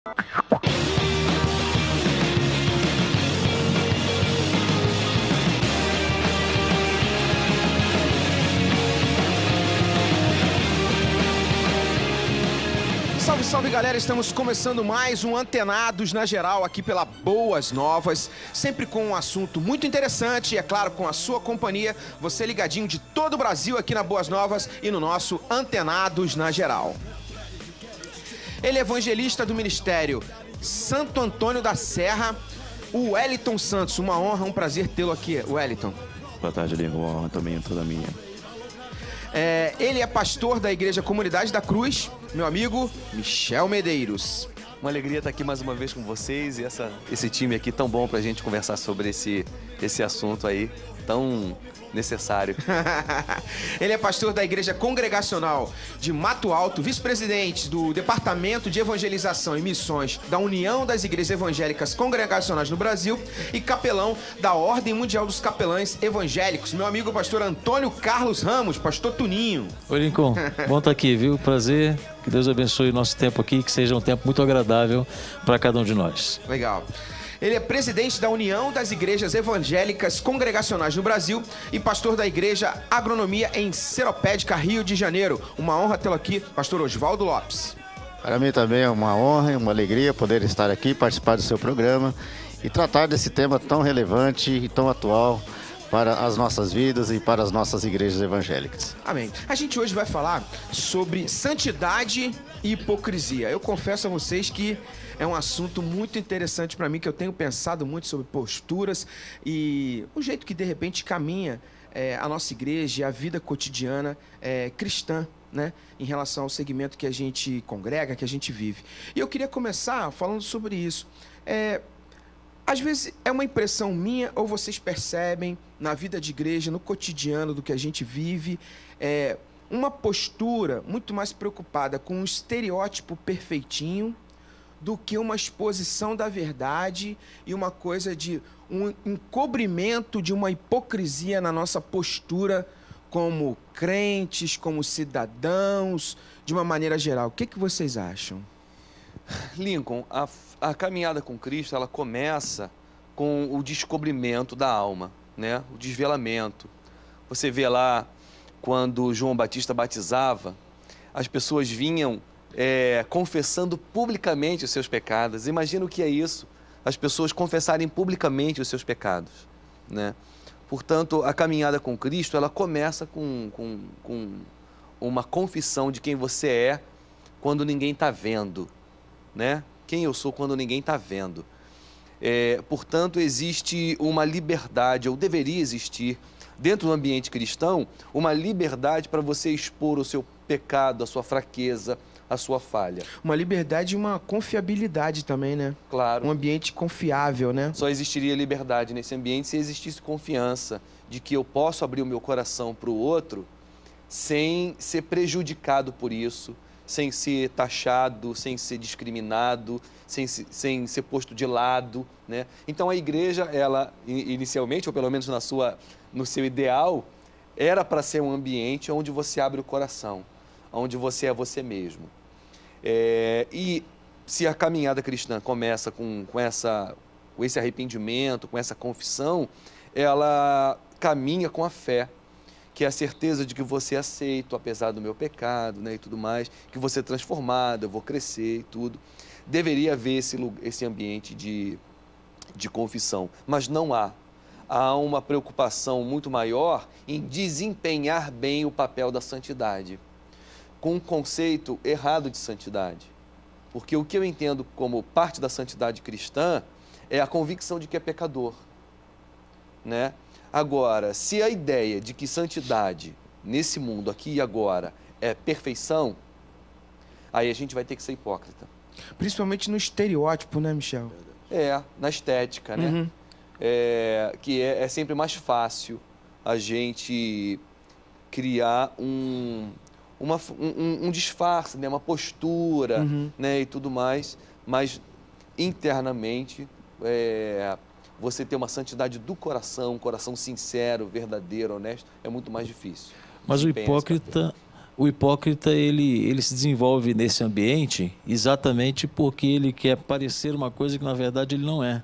Salve, salve galera, estamos começando mais um Antenados na Geral aqui pela Boas Novas, sempre com um assunto muito interessante e, é claro, com a sua companhia, você ligadinho de todo o Brasil aqui na Boas Novas e no nosso Antenados na Geral. Ele é evangelista do Ministério Santo Antônio da Serra, o Wellington Santos. Uma honra, um prazer tê-lo aqui, Wellington. Boa tarde, Lingo. Uma honra também é toda minha. Ele é pastor da Igreja Comunidade da Cruz, meu amigo Michel Medeiros. Uma alegria estar aqui mais uma vez com vocês e esse time aqui tão bom pra gente conversar sobre esse assunto aí tão necessário. Ele é pastor da Igreja Congregacional de Mato Alto, vice-presidente do Departamento de Evangelização e Missões da União das Igrejas Evangélicas Congregacionais no Brasil e capelão da Ordem Mundial dos Capelães Evangélicos. Meu amigo pastor Antônio Carlos Ramos, pastor Tuninho. Oi, Lincoln. Bom estar aqui, viu? Prazer. Que Deus abençoe o nosso tempo aqui, que seja um tempo muito agradável para cada um de nós. Legal. Ele é presidente da União das Igrejas Evangélicas Congregacionais no Brasil e pastor da Igreja Agronomia em Seropédica, Rio de Janeiro. Uma honra tê-lo aqui, pastor Oswaldo Lopes. Para mim também é uma honra e uma alegria poder estar aqui, participar do seu programa e tratar desse tema tão relevante e tão atual para as nossas vidas e para as nossas igrejas evangélicas. Amém. A gente hoje vai falar sobre santidade e hipocrisia. Eu confesso a vocês que é um assunto muito interessante para mim, que eu tenho pensado muito sobre posturas e o jeito que de repente caminha a nossa igreja e a vida cotidiana cristã, né, em relação ao segmento que a gente congrega, que a gente vive. E eu queria começar falando sobre isso. Às vezes é uma impressão minha, ou vocês percebem na vida de igreja, no cotidiano do que a gente vive, uma postura muito mais preocupada com um estereótipo perfeitinho do que uma exposição da verdade e uma coisa de um encobrimento de uma hipocrisia na nossa postura como crentes, como cidadãos, de uma maneira geral. O que vocês acham? Lincoln, a caminhada com Cristo, ela começa com o descobrimento da alma, né? O desvelamento. Você vê lá, quando João Batista batizava, as pessoas vinham confessando publicamente os seus pecados. Imagina o que é isso, as pessoas confessarem publicamente os seus pecados, né? Portanto, a caminhada com Cristo, ela começa com uma confissão de quem você é quando ninguém está vendo, né? Quem eu sou quando ninguém está vendo. Portanto, existe uma liberdade, ou deveria existir, dentro do ambiente cristão, uma liberdade para você expor o seu pecado, a sua fraqueza, a sua falha. Uma liberdade e uma confiabilidade também, né? Claro. Um ambiente confiável, né? Só existiria liberdade nesse ambiente se existisse confiança de que eu posso abrir o meu coração para o outro sem ser prejudicado por isso, sem ser taxado, sem ser discriminado, sem ser posto de lado, né? Então a igreja, ela inicialmente, ou pelo menos no seu ideal, era para ser um ambiente onde você abre o coração, onde você é você mesmo. E se a caminhada cristã começa com esse arrependimento, com essa confissão, ela caminha com a fé, que é a certeza de que você é aceito, apesar do meu pecado, né, e tudo mais, que você é transformado, eu vou crescer e tudo. Deveria haver esse ambiente de confissão, mas não há. Há uma preocupação muito maior em desempenhar bem o papel da santidade, com um conceito errado de santidade. Porque o que eu entendo como parte da santidade cristã é a convicção de que é pecador, né? Agora, se a ideia de que santidade nesse mundo, aqui e agora, é perfeição, aí a gente vai ter que ser hipócrita. Principalmente no estereótipo, né, Michel? Na estética, né? Uhum. Que é sempre mais fácil a gente criar um disfarce, né? Uma postura, né? E tudo mais, mas internamente você ter uma santidade do coração, um coração sincero, verdadeiro, honesto, é muito mais difícil. Mas o hipócrita o hipócrita ele se desenvolve nesse ambiente exatamente porque ele quer parecer uma coisa que na verdade ele não é.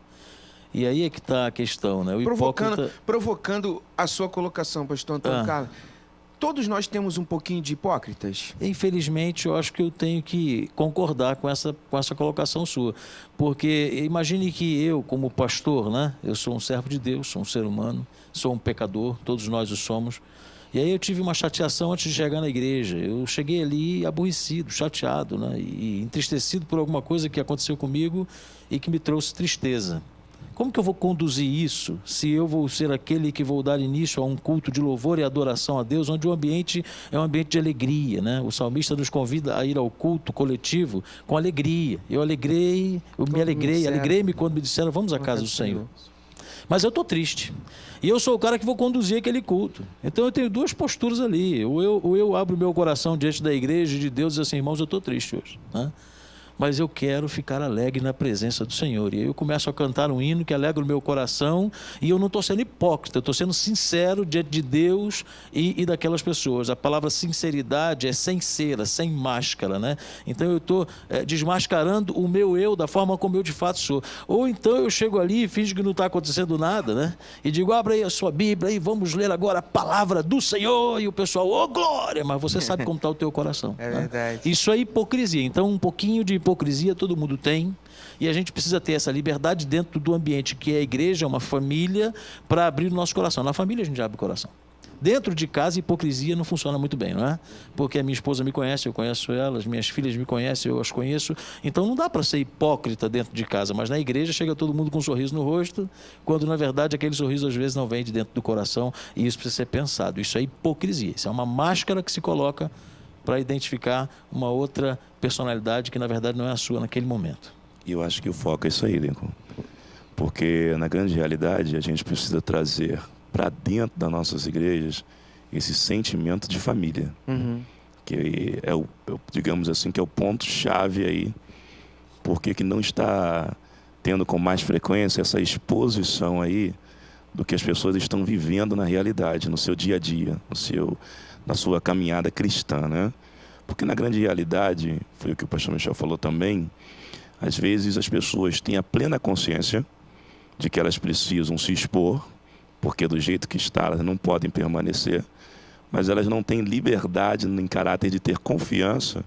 E aí é que está a questão, né? O Provocando a sua colocação, pastor Antônio Carlos. Todos nós temos um pouquinho de hipócritas? Infelizmente, eu acho que eu tenho que concordar com essa colocação sua. Porque imagine que eu, como pastor, né? Eu sou um servo de Deus, sou um ser humano, sou um pecador, todos nós o somos. E aí eu tive uma chateação antes de chegar na igreja. Eu cheguei ali aborrecido, chateado, né? E entristecido por alguma coisa que aconteceu comigo e que me trouxe tristeza. Como que eu vou conduzir isso se eu vou ser aquele que vou dar início a um culto de louvor e adoração a Deus, onde o ambiente é um ambiente de alegria, né? O salmista nos convida a ir ao culto coletivo com alegria. Eu me alegrei-me quando me disseram, vamos à casa do Senhor. Mas eu estou triste. E eu sou o cara que vou conduzir aquele culto. Então eu tenho duas posturas ali. Ou eu abro meu coração diante da igreja e de Deus e diz assim, irmãos, eu estou triste hoje, né? Mas eu quero ficar alegre na presença do Senhor. E aí eu começo a cantar um hino que alegra o meu coração, e eu não estou sendo hipócrita, eu estou sendo sincero diante de Deus e daquelas pessoas. A palavra sinceridade é sem cera, sem máscara, né? Então eu estou desmascarando o meu eu da forma como eu de fato sou. Ou então eu chego ali e finjo que não está acontecendo nada, né? E digo, abra aí a sua Bíblia e vamos ler agora a palavra do Senhor. E o pessoal, ô glória! Mas você sabe como está o teu coração. É, né? verdade. Isso é hipocrisia. Então um pouquinho de hipocrisia todo mundo tem, e a gente precisa ter essa liberdade dentro do ambiente que é a igreja, uma família, para abrir o nosso coração. Na família a gente abre o coração. Dentro de casa, a hipocrisia não funciona muito bem, não é? Porque a minha esposa me conhece, eu conheço ela, as minhas filhas me conhecem, eu as conheço. Então não dá para ser hipócrita dentro de casa, mas na igreja chega todo mundo com um sorriso no rosto, quando na verdade aquele sorriso às vezes não vem de dentro do coração, e isso precisa ser pensado. Isso é hipocrisia, isso é uma máscara que se coloca para identificar uma outra personalidade que na verdade não é a sua naquele momento. E eu acho que o foco é isso aí, Lincoln. Porque na grande realidade a gente precisa trazer para dentro das nossas igrejas esse sentimento de família. Que é digamos assim, que é o ponto-chave aí. Porque que não está tendo com mais frequência essa exposição aí do que as pessoas estão vivendo na realidade, no seu dia a dia, na sua caminhada cristã, né? Porque na grande realidade, foi o que o pastor Michel falou também, às vezes as pessoas têm a plena consciência de que elas precisam se expor, porque do jeito que está elas não podem permanecer, mas elas não têm liberdade em caráter de ter confiança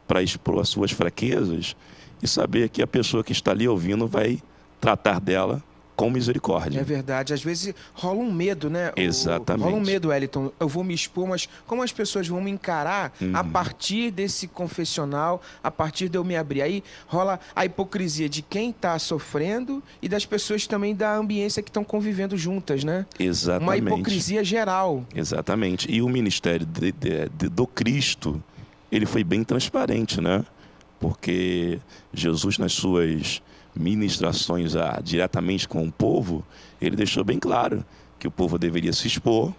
para expor as suas fraquezas e saber que a pessoa que está ali ouvindo vai tratar dela com misericórdia. É verdade. Às vezes rola um medo, né? Exatamente. Rola um medo, Wellington. Eu vou me expor, mas como as pessoas vão me encarar a partir desse confessional, a partir de eu me abrir? Aí rola a hipocrisia de quem está sofrendo e das pessoas também da ambiência que estão convivendo juntas, né? Exatamente. Uma hipocrisia geral. Exatamente. E o ministério do Cristo, ele foi bem transparente, né? Porque Jesus, nas suas ministrações diretamente com o povo, ele deixou bem claro que o povo deveria se expor,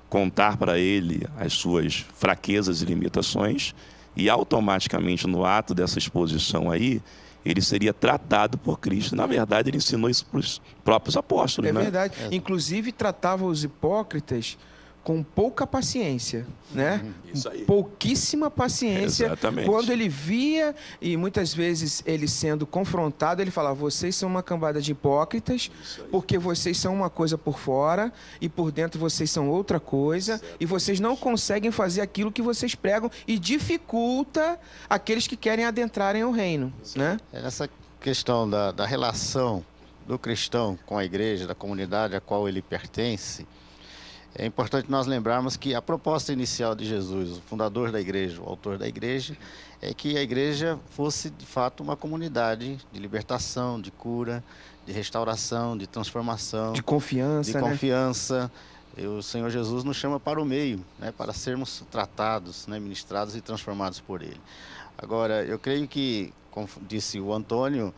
contar para ele as suas fraquezas e limitações, e automaticamente no ato dessa exposição aí, ele seria tratado por Cristo. Na verdade, ele ensinou isso para os próprios apóstolos, né? É verdade. Inclusive, tratava os hipócritas com pouca paciência, né? Isso aí. Pouquíssima paciência. Exatamente. Quando ele via, e muitas vezes ele sendo confrontado, ele falava, vocês são uma cambada de hipócritas, porque vocês são uma coisa por fora, e por dentro vocês são outra coisa, e vocês não conseguem fazer aquilo que vocês pregam, e dificulta aqueles que querem adentrarem ao reino, né? Essa questão da relação do cristão com a igreja, da comunidade a qual ele pertence, é importante nós lembrarmos que a proposta inicial de Jesus, o fundador da igreja, o autor da igreja, é que a igreja fosse de fato uma comunidade de libertação, de cura, de restauração, de transformação, De confiança, né? E o Senhor Jesus nos chama para o meio, né, para sermos tratados, né, ministrados e transformados por Ele. Agora, eu creio que, como disse o Antônio,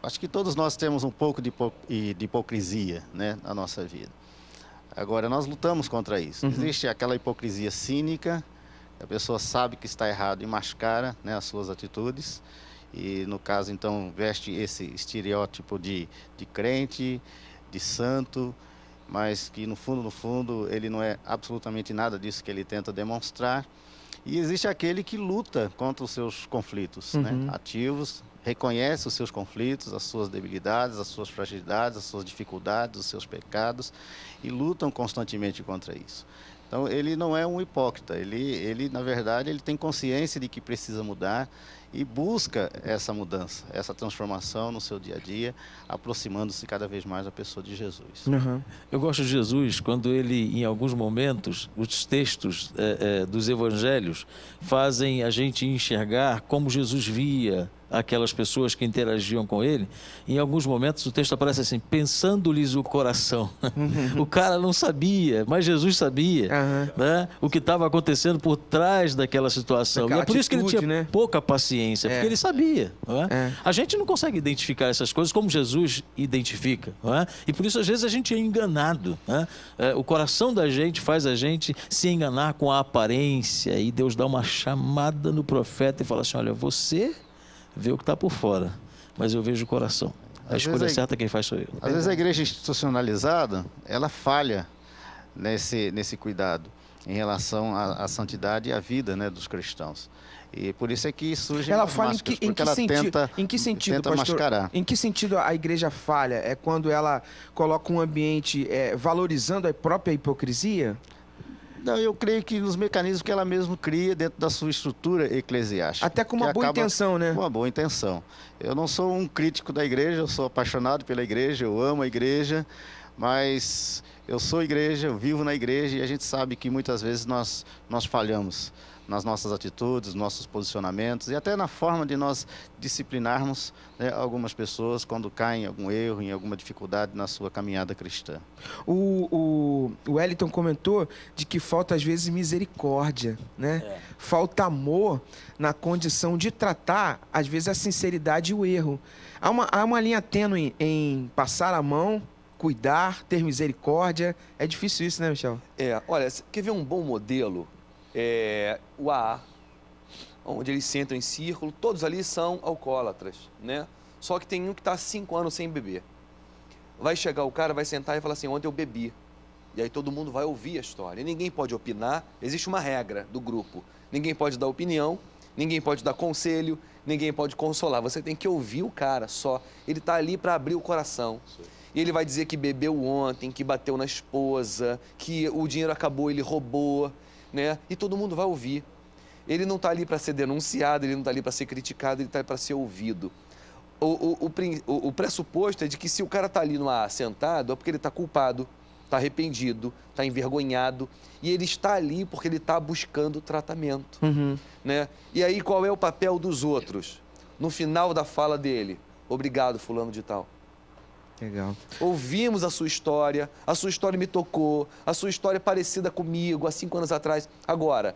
acho que todos nós temos um pouco de hipocrisia, né, na nossa vida. Agora, nós lutamos contra isso. Existe aquela hipocrisia cínica, a pessoa sabe que está errado e mascara, né, as suas atitudes. E, no caso, então, veste esse estereótipo de crente, de santo. mas que no fundo, ele não é absolutamente nada disso que ele tenta demonstrar. E existe aquele que luta contra os seus conflitos, né? Ativos, reconhece os seus conflitos, as suas debilidades, as suas fragilidades, as suas dificuldades, os seus pecados, e lutam constantemente contra isso. Então, ele não é um hipócrita, ele na verdade, ele tem consciência de que precisa mudar e busca essa mudança, essa transformação no seu dia a dia, aproximando-se cada vez mais da pessoa de Jesus. Eu gosto de Jesus quando ele, em alguns momentos, os textos dos evangelhos fazem a gente enxergar como Jesus via aquelas pessoas que interagiam com ele. Em alguns momentos o texto aparece assim, pensando-lhes o coração. O cara não sabia, mas Jesus sabia, né? O que estava acontecendo por trás daquela situação. Daquela e é por isso que ele tinha, né, pouca paciência, porque ele sabia, não é? A gente não consegue identificar essas coisas como Jesus identifica, não é? E por isso às vezes a gente é enganado, né? O coração da gente faz a gente se enganar com a aparência, e Deus dá uma chamada no profeta e fala assim, olha, você vê o que está por fora, mas eu vejo o coração. A escolha certa quem faz sou eu. Às vezes a igreja institucionalizada, ela falha nesse cuidado em relação à santidade e à vida, né, dos cristãos. E por isso é que surgem ela as falha máscaras, em porque que ela sentido, em que sentido, tenta pastor? mascarar. Em que sentido a igreja falha? É quando ela coloca um ambiente valorizando a própria hipocrisia? Não, eu creio que nos mecanismos que ela mesma cria dentro da sua estrutura eclesiástica. Até com uma boa intenção, né? Com uma boa intenção. Eu não sou um crítico da igreja, eu sou apaixonado pela igreja, eu amo a igreja, mas eu sou igreja, eu vivo na igreja e a gente sabe que muitas vezes nós falhamos nas nossas atitudes, nossos posicionamentos e até na forma de nós disciplinarmos, né, algumas pessoas quando caem em algum erro, em alguma dificuldade na sua caminhada cristã. O Wellington comentou de que falta às vezes misericórdia, né? Falta amor na condição de tratar às vezes a sinceridade e o erro. Há uma linha tênue em passar a mão, cuidar, ter misericórdia. É difícil isso, né, Michel? Olha, quer ver um bom modelo? O AA, onde eles sentam em círculo, todos ali são alcoólatras, né? Só que tem um que está há 5 anos sem beber. Vai chegar o cara, vai sentar e falar assim, ontem eu bebi. E aí todo mundo vai ouvir a história. E ninguém pode opinar, existe uma regra do grupo. Ninguém pode dar opinião, ninguém pode dar conselho, ninguém pode consolar. Você tem que ouvir o cara só. Ele está ali para abrir o coração. E ele vai dizer que bebeu ontem, que bateu na esposa, que o dinheiro acabou, ele roubou, né? E todo mundo vai ouvir. Ele não está ali para ser denunciado, ele não está ali para ser criticado, ele está ali para ser ouvido. O pressuposto é de que se o cara está ali sentado, é porque ele está culpado, está arrependido, está envergonhado, e ele está ali porque ele está buscando tratamento, né? E aí qual é o papel dos outros? No final da fala dele, obrigado fulano de tal. Legal. Ouvimos a sua história me tocou, a sua história é parecida comigo há 5 anos atrás. Agora,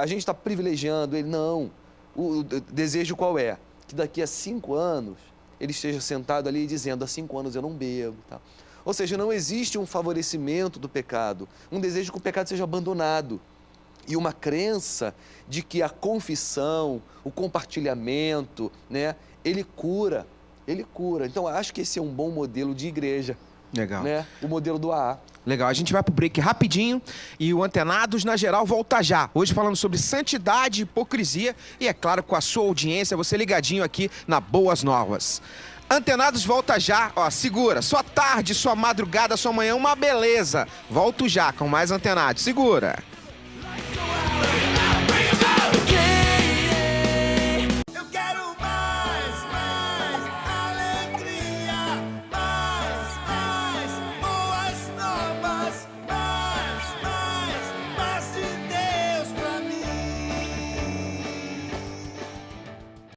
a gente está privilegiando ele. Não, o desejo qual é? Que daqui a 5 anos ele esteja sentado ali dizendo, há 5 anos eu não bebo. Tá? Ou seja, não existe um favorecimento do pecado, um desejo que o pecado seja abandonado. E uma crença de que a confissão, o compartilhamento, né, ele cura. Ele cura. Então, acho que esse é um bom modelo de igreja. Legal. Né? O modelo do AA. Legal. A gente vai pro break rapidinho e o Antenados na Geral volta já. Hoje falando sobre santidade e hipocrisia e, é claro, com a sua audiência, você ligadinho aqui na Boas Novas. Antenados volta já. Ó, segura. Sua tarde, sua madrugada, sua manhã, uma beleza. Volto já com mais Antenados. Segura.